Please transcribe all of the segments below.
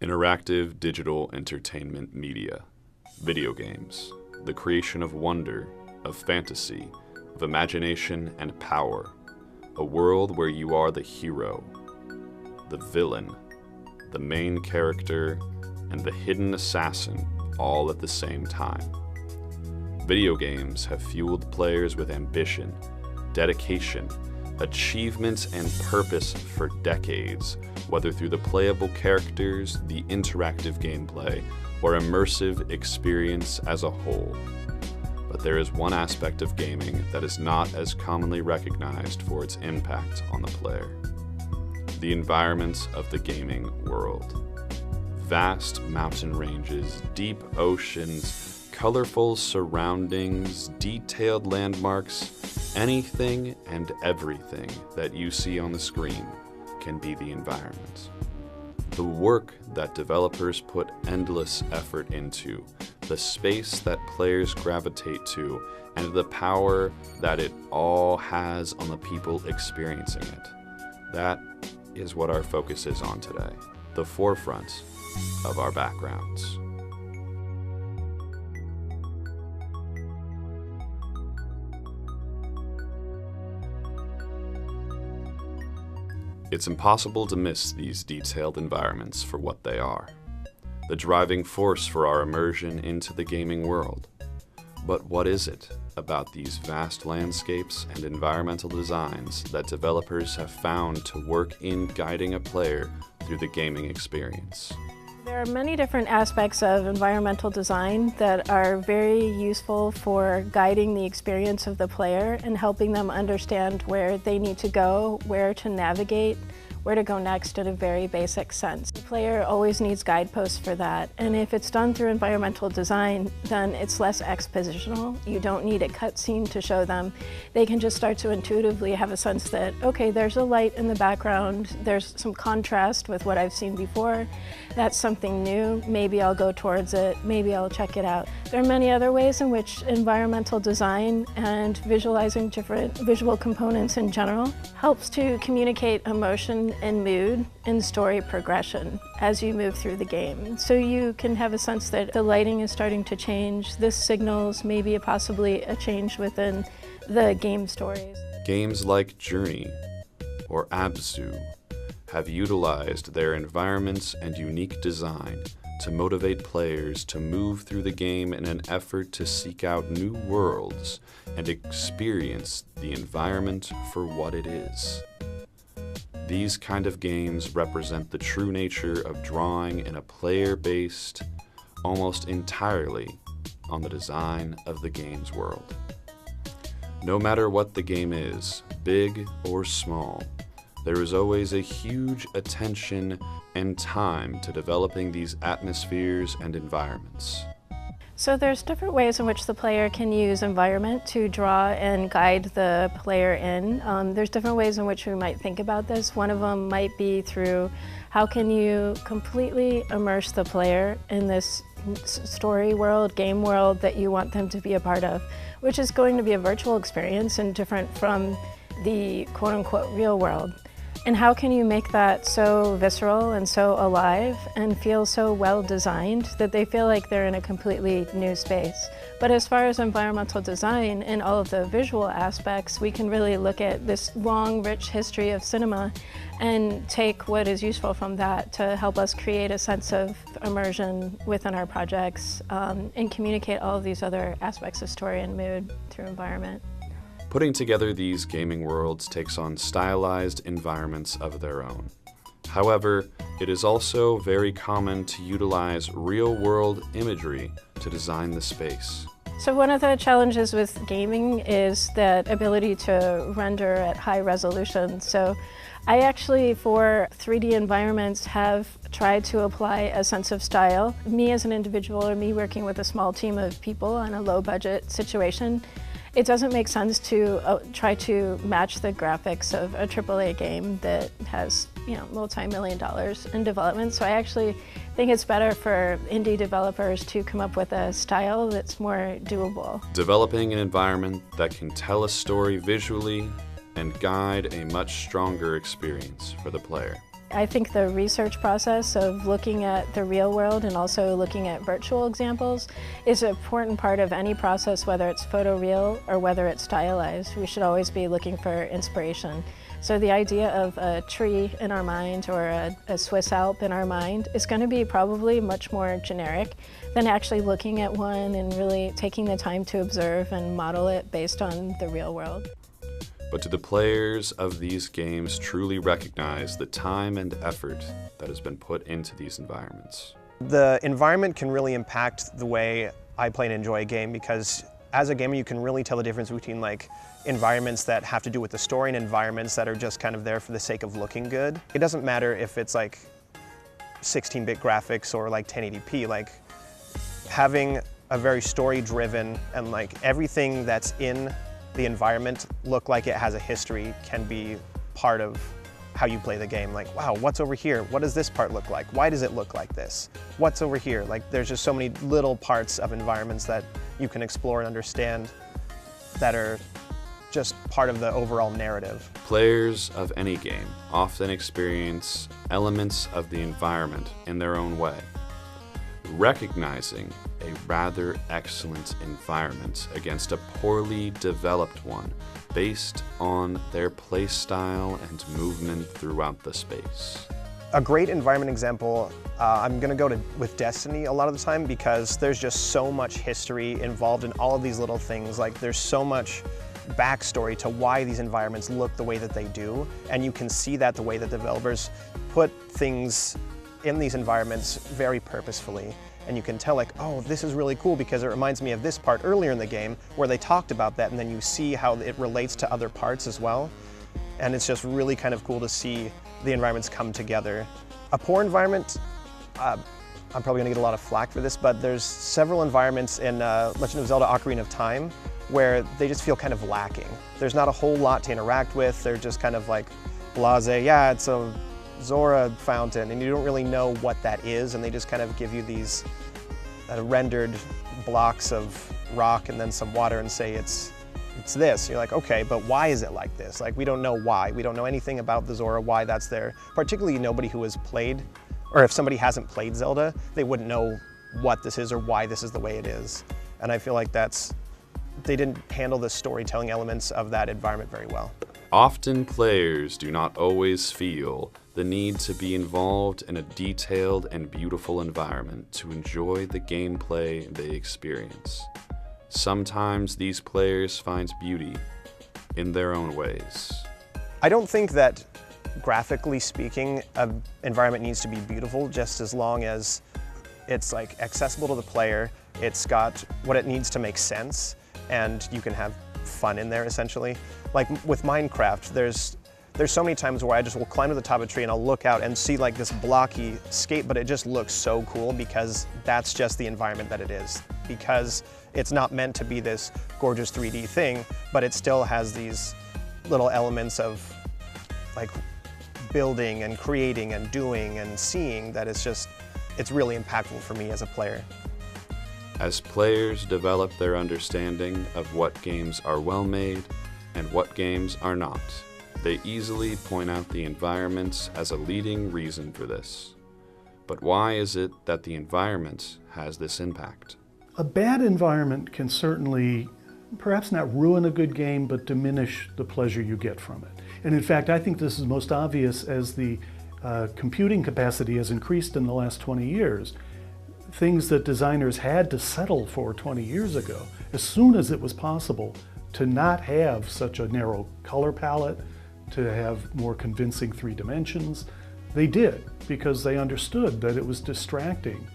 Interactive digital entertainment media, video games, the creation of wonder, of fantasy, of imagination and power, a world where you are the hero, the villain, the main character, and the hidden assassin all at the same time. Video games have fueled players with ambition, dedication, achievement, and purpose for decades, whether through the playable characters, the interactive gameplay, or immersive experience as a whole. But there is one aspect of gaming that is not as commonly recognized for its impact on the player: the environment of the gaming world. Vast mountain ranges, deep oceans, colorful surroundings, detailed landmarks, anything and everything that you see on the screen can be the environment. The work that developers put endless effort into, the space that players gravitate to, and the power that it all has on the people experiencing it. That is what our focus is on today, the forefront of our backgrounds. It's impossible to miss these detailed environments for what they are, the driving force for our immersion into the gaming world. But what is it about these vast landscapes and environmental designs that developers have found to work in guiding a player through the gaming experience? There are many different aspects of environmental design that are very useful for guiding the experience of the player and helping them understand where they need to go, where to navigate, where to go next in a very basic sense. The player always needs guideposts for that, and if it's done through environmental design, then it's less expositional. You don't need a cutscene to show them. They can just start to intuitively have a sense that, okay, there's a light in the background, there's some contrast with what I've seen before, that's something new, maybe I'll go towards it, maybe I'll check it out. There are many other ways in which environmental design and visualizing different visual components in general helps to communicate emotion and mood and story progression as you move through the game. So you can have a sense that the lighting is starting to change, this signals maybe possibly a change within the game stories. Games like Journey or Abzu have utilized their environments and unique design to motivate players to move through the game in an effort to seek out new worlds and experience the environment for what it is. These kind of games represent the true nature of drawing in a player based almost entirely on the design of the game's world. No matter what the game is, big or small, there is always a huge attention and time to developing these atmospheres and environments. So there's different ways in which the player can use environment to draw and guide the player in. There's different ways in which we might think about this. One of them might be through how can you completely immerse the player in this story world, game world that you want them to be a part of, which is going to be a virtual experience and different from the quote-unquote real world. And how can you make that so visceral and so alive and feel so well designed that they feel like they're in a completely new space? But as far as environmental design and all of the visual aspects, we can really look at this long, rich history of cinema and take what is useful from that to help us create a sense of immersion within our projects and communicate all of these other aspects of story and mood through environment. Putting together these gaming worlds takes on stylized environments of their own. However, it is also very common to utilize real-world imagery to design the space. So one of the challenges with gaming is that ability to render at high resolution. So I actually, for 3D environments, have tried to apply a sense of style. Me as an individual, or me working with a small team of people on a low-budget situation, it doesn't make sense to try to match the graphics of a AAA game that has, multi-million dollars in development. So I actually think it's better for indie developers to come up with a style that's more doable. Developing an environment that can tell a story visually and guide a much stronger experience for the player. I think the research process of looking at the real world and also looking at virtual examples is an important part of any process, whether it's photoreal or whether it's stylized. We should always be looking for inspiration. So the idea of a tree in our mind or a Swiss Alp in our mind is going to be probably much more generic than actually looking at one and really taking the time to observe and model it based on the real world. But do the players of these games truly recognize the time and effort that has been put into these environments? The environment can really impact the way I play and enjoy a game, because as a gamer you can really tell the difference between like environments that have to do with the story and environments that are just kind of there for the sake of looking good. It doesn't matter if it's like 16-bit graphics or like 1080p, like having a very story-driven and like everything that's in the environment look like it has a history can be part of how you play the game. Like, wow, what's over here? What does this part look like? Why does it look like this? What's over here? Like, there's just so many little parts of environments that you can explore and understand that are just part of the overall narrative. Players of any game often experience elements of the environment in their own way. Recognizing a rather excellent environment against a poorly developed one based on their play style and movement throughout the space. A great environment example, I'm gonna go with Destiny a lot of the time, because there's just so much history involved in all of these little things. Like, there's so much backstory to why these environments look the way that they do, and you can see that the way that developers put things in these environments very purposefully. And you can tell, like, oh, this is really cool because it reminds me of this part earlier in the game where they talked about that, and then you see how it relates to other parts as well. And it's just really kind of cool to see the environments come together. A poor environment, I'm probably gonna get a lot of flack for this, but there's several environments in Legend of Zelda Ocarina of Time where they just feel kind of lacking. There's not a whole lot to interact with. They're just kind of like blasé, yeah, it's a Zora fountain, and you don't really know what that is, and they just kind of give you these rendered blocks of rock and then some water and say it's this. You're like, okay, but why is it like this? Like, we don't know why. We don't know anything about the Zora, why that's there. Particularly nobody who has played, or if somebody hasn't played Zelda, they wouldn't know what this is or why this is the way it is. And I feel like they didn't handle the storytelling elements of that environment very well. Often players do not always feel the need to be involved in a detailed and beautiful environment to enjoy the gameplay they experience. Sometimes these players find beauty in their own ways. I don't think that, graphically speaking, an environment needs to be beautiful, just as long as it's like accessible to the player, it's got what it needs to make sense, and you can have fun in there, essentially. Like with Minecraft, there's so many times where I just will climb to the top of a tree and I'll look out and see like this blocky scape, but it just looks so cool because that's just the environment that it is. Because it's not meant to be this gorgeous 3D thing, but it still has these little elements of like building and creating and doing and seeing that it's really impactful for me as a player. As players develop their understanding of what games are well made and what games are not, they easily point out the environments as a leading reason for this. But why is it that the environment has this impact? A bad environment can certainly, perhaps not ruin a good game, but diminish the pleasure you get from it. And in fact, I think this is most obvious as the computing capacity has increased in the last 20 years. Things that designers had to settle for 20 years ago, as soon as it was possible to not have such a narrow color palette, to have more convincing 3 dimensions, they did, because they understood that it was distracting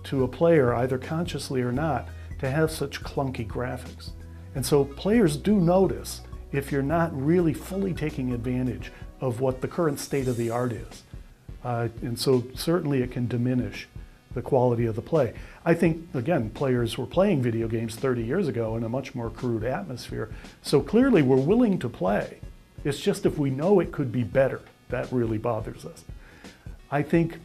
to a player, either consciously or not, to have such clunky graphics. And so players do notice if you're not really fully taking advantage of what the current state of the art is. And so certainly it can diminish the quality of the play. I think, again, players were playing video games 30 years ago in a much more crude atmosphere. So clearly we're willing to play. It's just if we know it could be better, that really bothers us. I think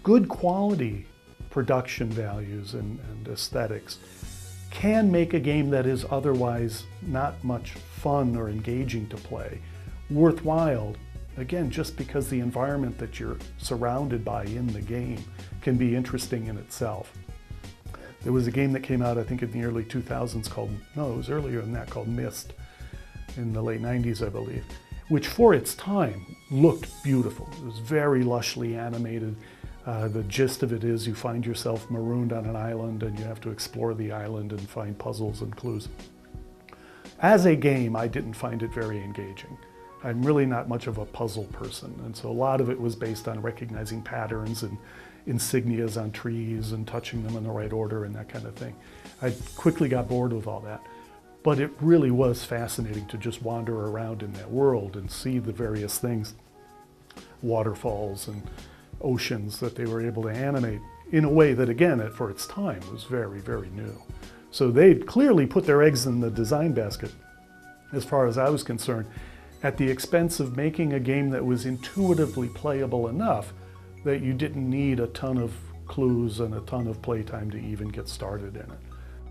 good quality production values and aesthetics can make a game that is otherwise not much fun or engaging to play worthwhile Again, just because the environment that you're surrounded by in the game can be interesting in itself. There was a game that came out, I think in the early 2000s called, no, it was earlier than that, called Myst, in the late 90s, I believe, which for its time looked beautiful. It was very lushly animated. The gist of it is you find yourself marooned on an island and you have to explore the island and find puzzles and clues. As a game, I didn't find it very engaging. I'm really not much of a puzzle person, and so a lot of it was based on recognizing patterns and insignias on trees and touching them in the right order and that kind of thing. I quickly got bored with all that. But it really was fascinating to just wander around in that world and see the various things, waterfalls and oceans that they were able to animate in a way that, again, for its time was very, very new. So they'd clearly put their eggs in the design basket, as far as I was concerned, at the expense of making a game that was intuitively playable enough that you didn't need a ton of clues and a ton of playtime to even get started in it.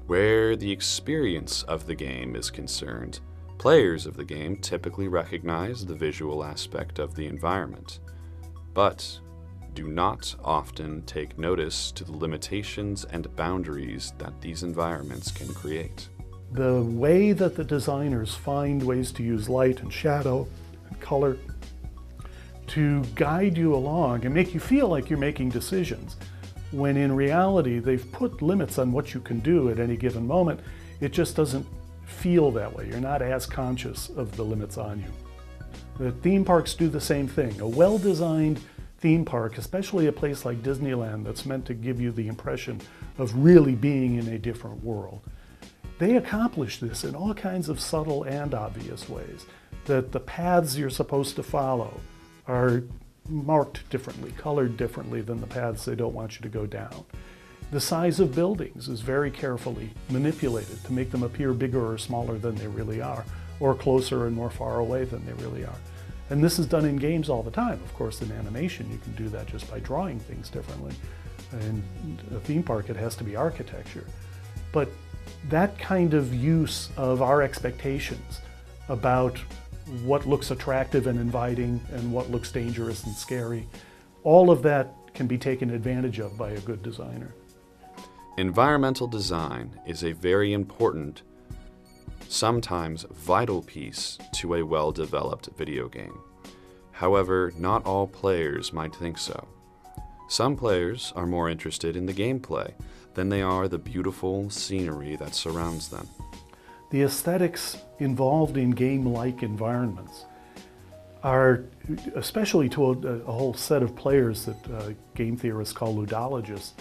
Where the experience of the game is concerned, players of the game typically recognize the visual aspect of the environment, but do not often take notice to the limitations and boundaries that these environments can create. The way that the designers find ways to use light and shadow and color to guide you along and make you feel like you're making decisions, when in reality they've put limits on what you can do at any given moment, it just doesn't feel that way. You're not as conscious of the limits on you. The theme parks do the same thing. A well-designed theme park, especially a place like Disneyland that's meant to give you the impression of really being in a different world, they accomplish this in all kinds of subtle and obvious ways. That the paths you're supposed to follow are marked differently, colored differently than the paths they don't want you to go down. The size of buildings is very carefully manipulated to make them appear bigger or smaller than they really are, or closer and more far away than they really are. And this is done in games all the time. Of course, in animation, you can do that just by drawing things differently. In a theme park, it has to be architecture. But that kind of use of our expectations about what looks attractive and inviting and what looks dangerous and scary, all of that can be taken advantage of by a good designer. Environmental design is a very important, sometimes vital piece to a well-developed video game. However, not all players might think so. Some players are more interested in the gameplay than they are the beautiful scenery that surrounds them. The aesthetics involved in game-like environments are, especially to a whole set of players that game theorists call ludologists,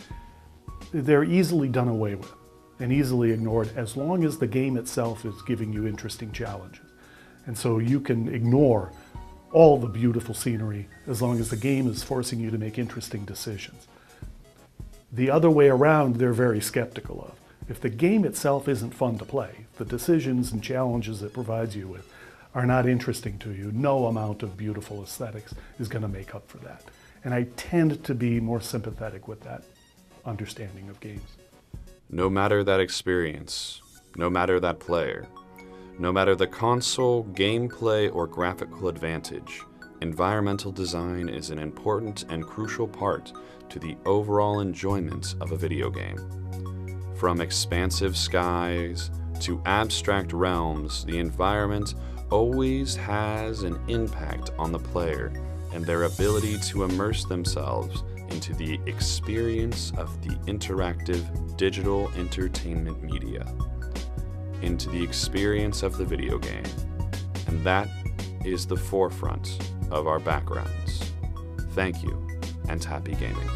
they're easily done away with and easily ignored as long as the game itself is giving you interesting challenges. And so you can ignore all the beautiful scenery as long as the game is forcing you to make interesting decisions. The other way around, they're very skeptical of. If the game itself isn't fun to play, the decisions and challenges it provides you with are not interesting to you, no amount of beautiful aesthetics is going to make up for that. And I tend to be more sympathetic with that understanding of games. No matter that experience, no matter that player, no matter the console, gameplay, or graphical advantage, environmental design is an important and crucial part to the overall enjoyment of a video game. From expansive skies to abstract realms, the environment always has an impact on the player and their ability to immerse themselves into the experience of the interactive digital entertainment media, into the experience of the video game. And that is the forefront of our backgrounds. Thank you, and happy gaming.